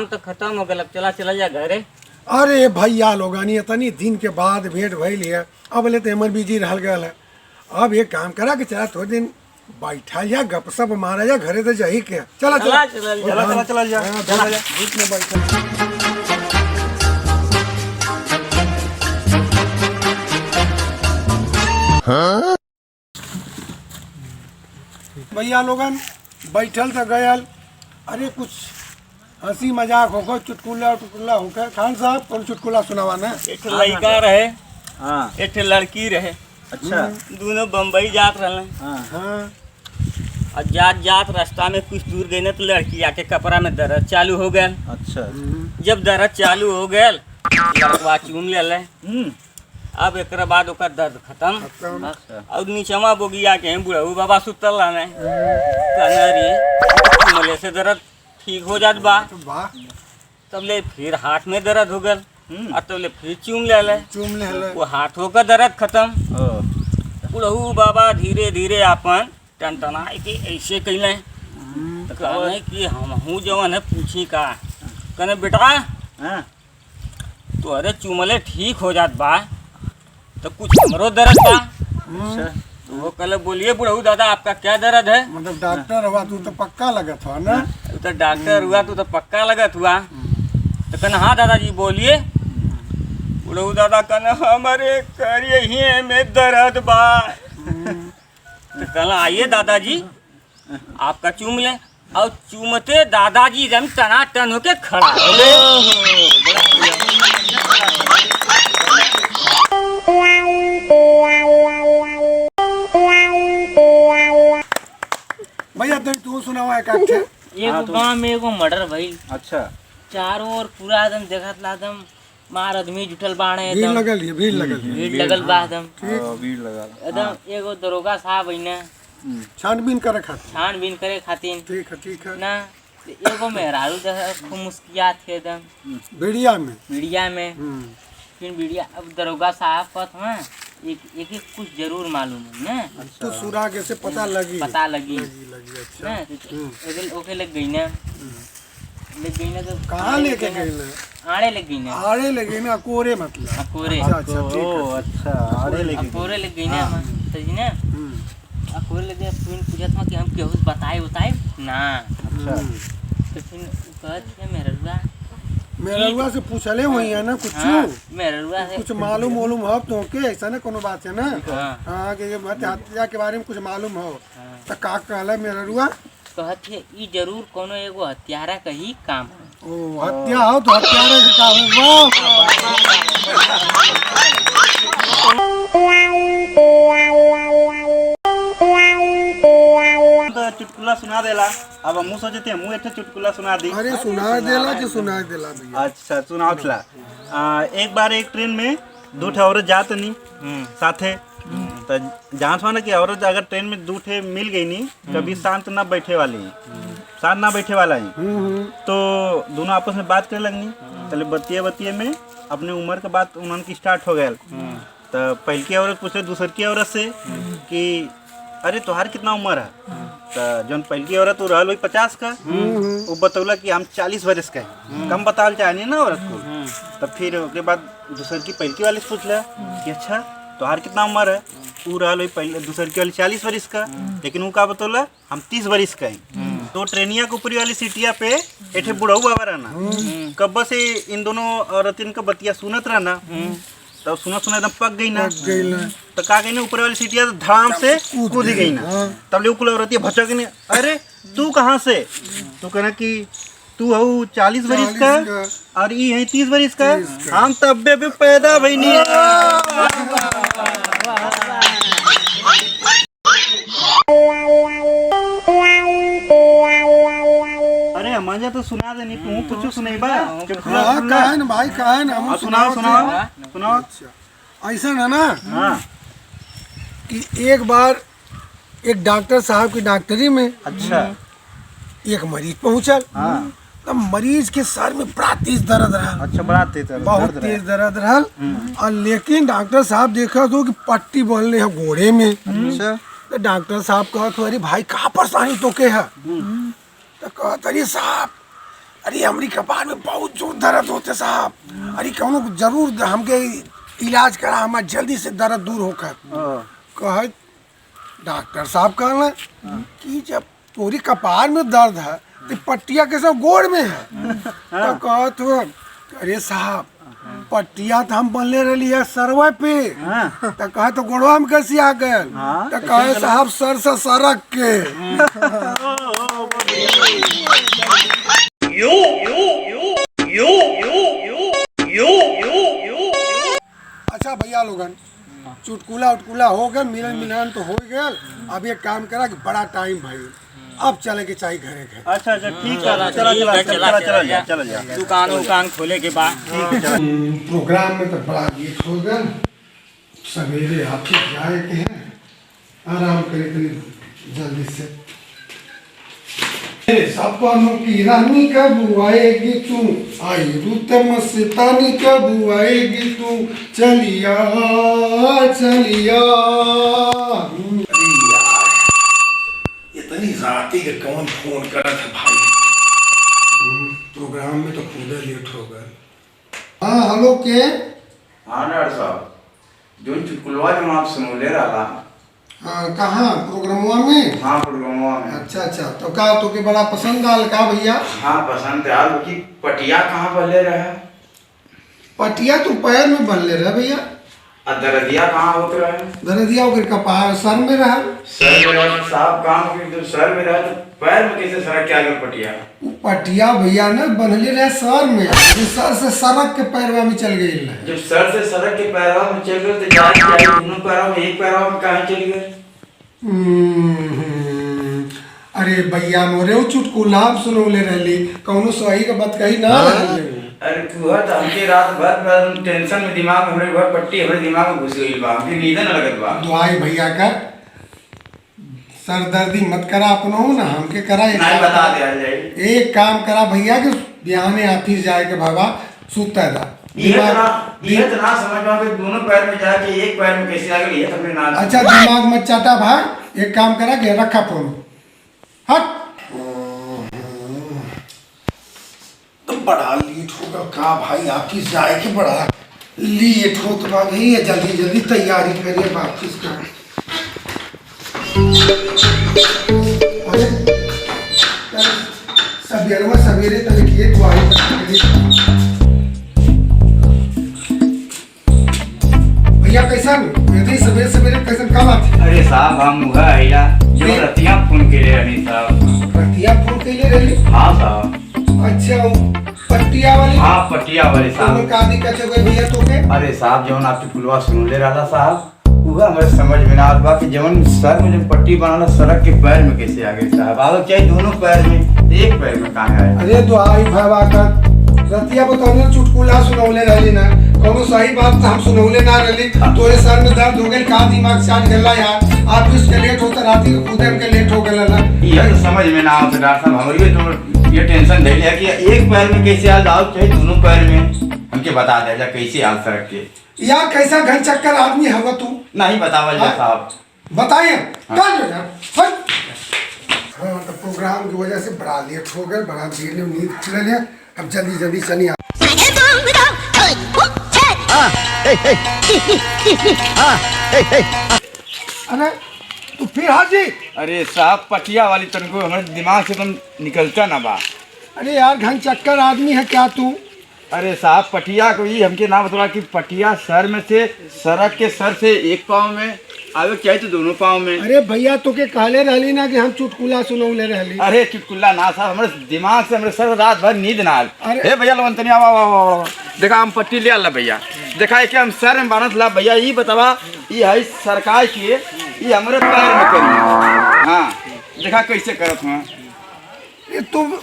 तो खत्म हो गया, चला चला जा घरे। अरे भैया लोगानी इतनी दिन के बाद भेंट भइल है, अब ले तो एमर बिजी रह गया है। अब एक काम करा कि चला थोड़े दिन बैठा या गपशप मारा जा, घरे तो जाही के। चला चला चला चला चला चला जा चला बीच में बैठा। भैया लोगन बैठल तो गयल, अरे कुछ हंसी मजाक होगा, चुटकुला टुटकुला होगा। खान साहब कौन चुटकुला सुनावा ना? एक लड़का रहे, हाँ एक लड़की रहे। अच्छा दोनों बम्बई जात रहे। हाँ और जात जात रास्ता में कुछ दूर गए ना तो लड़की आके कपड़ा में दर्द चालू हो गया। अच्छा जब दर्द चालू हो गया लड़का चूम ले। अब एक बाद ओकर दर्द खत्म। और नीचवा बोगिया के बुढ़ऊ बाबा सुतल रहने, कहने रे मले से दर्द ठीक हो जात बा। वाह, तब ले फिर हाथ में दर्द हो गया और तब ले फिर चूम ले चूम ले वो हाथों का दर्द खत्म। बुढ़ऊ बाबा धीरे धीरे अपन टनटना के ऐसे कैले तो कहने कि हम हूँ जवन है पूछी का, कहने बेटा तो अरे चुमले ठीक हो जात बा तो कुछ हमरो दर्द बा। तो वो कल बोलिए बुढ़ऊ दादा आपका क्या दर्द है? मतलब डॉक्टर हुआ तू तो पक्का लगत हुआ ना? तो डॉक्टर हुआ तू तो पक्का लगत हुआ। तो कहना हाँ दादाजी बोलिए। बुढ़ऊ दादा कहना हमारे करिए में दर्द बा। तो कहना आइए दादाजी आपका चूम ले। और चूमते दादाजी एकदम टनाटन होके खड़ा हो गए। भैया तू सुनावा एक एगो गाँव में एगो मर्डर भइल। अच्छा चारों ओर पूरा एकदम देखत ला एकदम मार आदमी जुटल बाड़े, भीड़ एकदम लगल है, भीड़ लगल है। भीड़ लगल बा एकदम। भीड़ लगा एकदम एगो दरोगा साहब अइने छानबीन करे खातिर। छानबीन करे खातिर ठीक है ना। तो एगो मेहरारू खूब मुस्किया थे एकदम मीडिया में। मीडिया में। फिर मीडिया अब दरोगा साहब कहत हुआ एक एक कुछ जरूर मालूम है ना। तो सुराग से पता लगी पता लगी अच्छा। ना। तो ओके लग गई ना, लग गई ना। तो कहाँ लेके गए ना? आड़े लग गई ना। आड़े लगे ना, कोरे मतलब। अकोरे अच्छा ठीक है। अच्छा आड़े लेके अकोरे लग गई ना तो जी ना। अकोरे लग गया। फिर पूछत हुआ कि हम केहू बताए ना। अच्छा तो फिर कहत है मेहरुआ से पूछले हुई है ना कुछ? मेहरुआ से कुछ मालूम हो तो के ऐसा ना कोनो बात है ना। हाँ। हाँ कि ये हत्या के बारे में कुछ मालूम हो तो का कहला मेहरुआ? कहत है ई जरूर कोनो एगो हत्यारा का ही काम है। ओ हत्या हो तो हत्यारे से काम तो चुटकुला सुना देला। अब हम सोचते मुँह एक चुटकुला सुना दी। अरे सुना देला भैया। अच्छा सुनाओ थला। एक बार एक ट्रेन में दो ठे औरत जात नहीं साथे। तो जांच माना कि औरत अगर ट्रेन में दो ठे मिल गई नहीं कभी शांत ना बैठे वाली, शांत ना बैठे वाला ही, तो दोनों आपस में बात करने लगनी। पहले बतिये में अपने उम्र के बात उन्होंने की स्टार्ट हो गया। तो पहल की औरत पूछे दूसर की औरत से कि अरे तोहार कितना उम्र है? तो जौन पहल की औरत रहल वही 50 का, वो बतौला कि हम 40 वर्ष का है। कम बतावल चाहे ना औरत को। तो फिर उसके बाद दूसर की पहल की वाले से पूछला कि अच्छा तोहार कितना उम्र है? वो रहल वही पहले दूसर की वाली 40 वर्ष का, लेकिन वो का बतौला हम 30 वर्ष का है। तो ट्रेनिया के ऊपरी वाली सीटिया पे एक बुढ़ऊ बाबा रहना। कब से इन दोनों औरतिन का बतिया सुनत रहना। तब सुना एकदम पक गई ना। तो का गई ना ऊपर वाली सीटिया तो धड़ाम से कूद गई ना। तब ले उकुल औरतिया भचक गई। अरे तू कहाँ से? तो कहना कि तू हूँ 40 वर्ष का और ये है 30 वर्ष का। हम तब भी पैदा भई नहीं। अरे हमारा तो सुना देनी, तू कुछ सुनाई बा? कहन भाई कहन हम सुनाओ। ऐसा है ना हाँ कि एक बार एक डॉक्टर साहब की डॉक्टरी में अच्छा एक मरीज पहुंचल। हाँ तब मरीज के सर में बड़ा तेज दर्द रहा। अच्छा बड़ा तेज बहुत तेज दर्द रहा। और लेकिन डॉक्टर साहब देखा तो कि पट्टी बन रही है घोड़े में। अच्छा तो डॉक्टर साहब कहा तो अरे भाई कहाँ परेशानी तो के है? तो कहत अरे साहब अरे हमारी कपार में बहुत जोर दर्द होते साहब। अरे कौनो जरूर हमके इलाज करा, हमारा जल्दी से दर्द दूर होकर। कहे डॉक्टर साहब कहना कि जब तोरी कपार में दर्द है तो पट्टिया के सब गोड़ में है। तो कह तो अरे साहब पट्टिया तो हम बनले रही है सरवा पे। तो कहे तो गोड़वा में कैसे आ गए? तो कहे साहब सर से सरक के। अच्छा भैया लोगन चुटकुला उटकुला हो गए, मिलन मिलन तो हो गया। अब ये काम करा कि बड़ा टाइम भाई अब चले के चाहिए घरे घर। अच्छा ठीक है, चला दुकान उकान खोले के बाद प्रोग्राम में तो बड़ा लेट हो गया। सवेरे ऑफिस जाए के हैं, आराम करे करी जल्दी से। सपनों की रानी कब आएगी तू, आई रुत मस्तानी कब आएगी तू, चलिया चलिया। इतनी राती के कौन फोन करा था भाई? प्रोग्राम में तो खुद लेट हो गए। हाँ हेलो के? हाँ डॉक्टर साहब, जो चुटकुलवा जो आप सुनौले रहा। हाँ कहाँ प्रोग्रामवा में? हाँ प्रोग्रामवा में। अच्छा तो का तो के बड़ा पसंद आल का भैया? हाँ पसंद आल कि पटिया कहाँ बल्ले रहे? पटिया तो पैर में बल्ले रहे भैया। और दर्दिया कहाँ होते रहे? दर्दिया ओकर कपार सर में रहा। सर में रहे साहब काम के जब सर में रहे तो पैर में कैसे सरक के आ गया पटिया? पटिया भैया ने बनले रहे सर में, सर से सरक के पैरवा में चल गई। जब सर से सरक के पैरवा में चल गए तो जाए दोनों पैरों में एक पैरवा में कहाँ चल गए? अरे भैया मोरे चुटकुला सुनौले रहली, कौनो सही का बात कही ना रहली। अरे तू तो हमके रात भर टेंशन में दिमाग में हमरे भर पट्टी हमरे दिमाग में घुस गई बा, हमके नींद न लगत बा। दुआई भैया का सर दर्दी मत करा अपनो ना, हमके करा। नहीं बता दे एक काम करा भैया कि बिहाने ऑफिस जाए के बाबा सुता था। ये तो ना समझ पाओ कि दोनों पैर में जाके एक पैर में कैसे आ गई, ये तो हमने ना। अच्छा दिमाग मत चाटा भाई, एक काम करा कि रखा फोन हट। तो बड़ा लेट होगा का भाई, ऑफिस जाए के बड़ा लेट हो तो भाई जल्दी जल्दी तैयारी करिए ऑफिस का। सवेरे तो लिखिए भैया कैसा सवेरे सवेरे कैसा कब आते? अरे साहब हम मुगा आइला जो रतिया फोन के लिए रही साहब। रतिया फोन के लिए रही? हाँ साहब। अच्छा पटिया वाली? हाँ पटिया वाली साहब। का दिक्कत है भैया तो के? अरे साहब जवन आपके पुलवा सुनले रहा साहब वह हमारे समझ में ना आत बा कि जवन सर में जब पट्टी बनाना सड़क के पैर में कैसे आ गई साहब? आगे चाहिए दोनों पैर में, एक पैर में कहाँ है? अरे दुआई भावा का रतिया बताओ चुटकुला सुनौले रहली ना, कोनो सही बात तो हम सुनौले ना रहली। तोरे सर में दर्द हो गई का दिमाग से आज गला यार, ऑफिस के लेट होता राती को कूदे के लेट हो गला ना। ये तो समझ में ना आवत डॉक्टर साहब, हमारी तो ये टेंशन धइल है कि एक पैर में कैसे आ जाओ चाहे दोनों पैर में, हमके बता दे जा कैसे आ सड़क के। यार कैसा घन चक्कर आदमी हवा तू? नहीं बतावल जा साहब। बताइए हाँ तो प्रोग्राम की वजह से बड़ा लेट हो गए, बड़ा देर में नींद खुल है। अब जल्दी जल्दी चलिए। अरे तू फिर हाजी? अरे साहब पटिया वाली तनको हमारे दिमाग से तुम निकलता ना बा। अरे यार घन चक्कर आदमी है क्या तू? अरे साहब पटिया को ही हमके ना बता कि पटिया सर में से सड़क के सर से एक पाँव में आवे चाहिए तो दोनों पाँव में। अरे भैया तो के कहले रहली ना कि हम चुटकुला सुनौले रहली। अरे चुटकुला ना साहब, हमारे दिमाग से हमारे सर रात भर नींद ना आल। अरे भैया लवंतनी आवा देखा हम पट्टी ले आला भैया, देखा कि हम सर में बांधत ला भैया। ये बतावा ये है सरकार की, ये हमारे पैर में करी। हाँ देखा कैसे करत हूँ।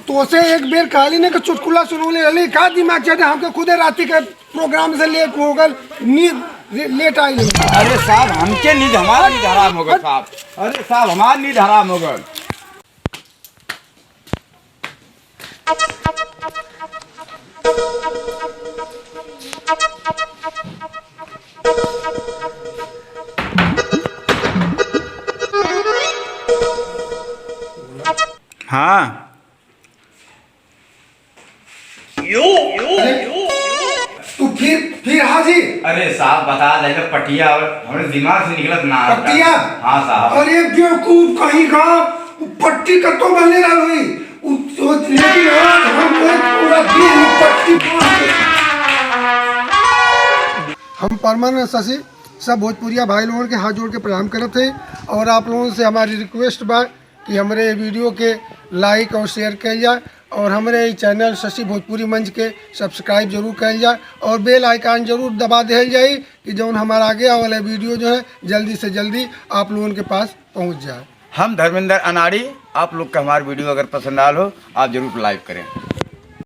तो से एक बेर कहली ना कि चुटकुला सुनौले रहली, का दिमाग चढ़े हमके खुदे राती के प्रोग्राम से लेट हो गल, नींद लेट आई। अरे साहब हमके नींद, हमारा नींद हराम हो गया साहब। अरे साहब हमारा नींद हराम हो गया। हाँ फिर हाजी अरे साहब बता दे पटिया हमारे दिमाग से निकलत ना पट्टिया हाँ साहब अरे बेवकूफ कहीं का पट्टी कतो बनने रहा हुई लेकिन आज हम पूरा दिन पट्टी हम परमानंद शशि सब भोजपुरिया भाई लोगों के हाथ जोड़ के प्रणाम करते हैं और आप लोगों से हमारी रिक्वेस्ट बा कि हमारे वीडियो के लाइक और शेयर किया जाए और हमारे चैनल शशि भोजपुरी मंच के सब्सक्राइब जरूर किया जाए और बेल आइकन जरूर दबा दिया जाए कि जो हमारा आगे वाला वीडियो जो है जल्दी से जल्दी आप लोगों के पास पहुंच जाए। हम धर्मेंद्र अनाड़ी, आप लोग का हमारा वीडियो अगर पसंद आल हो आप जरूर लाइक करें।